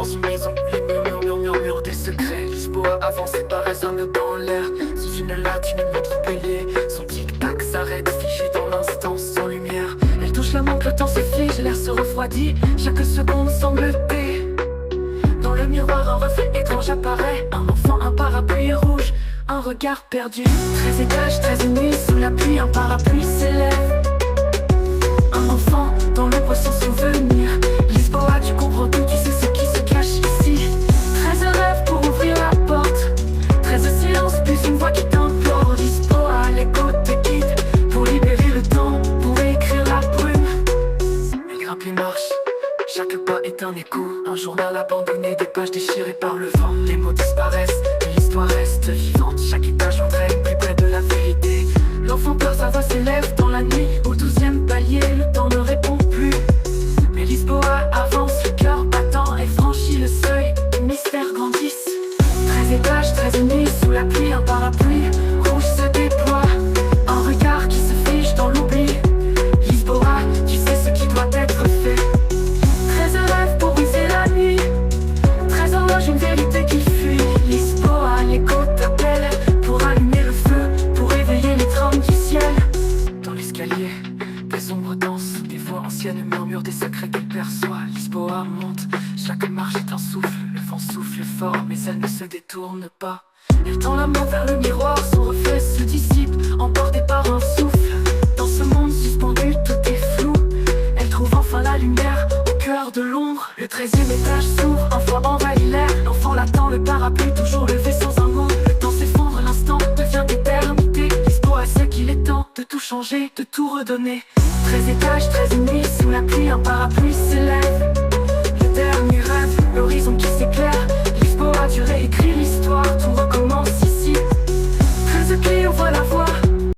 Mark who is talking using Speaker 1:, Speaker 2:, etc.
Speaker 1: dans une maison. Les murmures des secrets. Lisboa avance et paraît un nœud dans l'air. Sous une latte, une montre bélier. Son tic-tac s'arrête, figé dans l'instant sans lumière. Elle touche la montre, le temps se fige, l'air se refroidit. Chaque seconde semble paix. Dans le miroir, un reflet étrange apparaît. Un enfant, un parapluie rouge, un regard perdu. 13 étages, 13 nuits, sous la pluie, un parapluie s'élève. Un enfant, dans l'ombre sans souvenir. Lisboa, tu comprends tout, tu sais ce qui se cache ici. 13 rêves pour ouvrir la porte. 13 silences, plus une voix qui t'implore. Lisboa, l'écho te guide pour libérer le temps, pour écrire la brume. Elle grimpe les marches, chaque pas est un écho. Un journal abandonné, des pages déchirées par le vent. Les mots disparaissent, mais l'histoire reste vivante. Chaque étage entraîne plus près de la vérité. L'enfant peur, sa voix s'élève dans la nuit. Au 12e palier, le temps ne répond plus. Mais Lisboa avance, le cœur battant, et franchit le seuil. Les mystères grandissent. 13 étages, 13 nuits, sous la pluie, un parapluie rouge se déploie. Un regard qui se fige dans l'oubli. Lisboa, tu sais ce qui doit être fait. 13 rêves pour briser la nuit. 13 horloges, une vérité qui fuit. Lisboa, l'écho t'appelle pour allumer le feu, pour éveiller les trembles du ciel. Dans l'escalier, des ombres dansent, des voix anciennes murmurent des secrets qu'elle perçoit. Lisboa monte, chaque marche est un souffle. Le vent souffle fort, mais elle ne se détourne pas. Elle tend la main vers le miroir, son reflet se dissipe, emporté par un souffle. Dans ce monde suspendu, tout est flou. Elle trouve enfin la lumière au cœur de l'ombre. Le 13e étage s'ouvre, un froid envahit l'air. L'enfant l'attend, le parapluie toujours levé sans un mot. Le temps s'effondre, l'instant devient éternité. Lisboa sait qu'il est temps de tout changer, de tout redonner. 13 étages, 13 nuits, sous la pluie, un parapluie s'élève.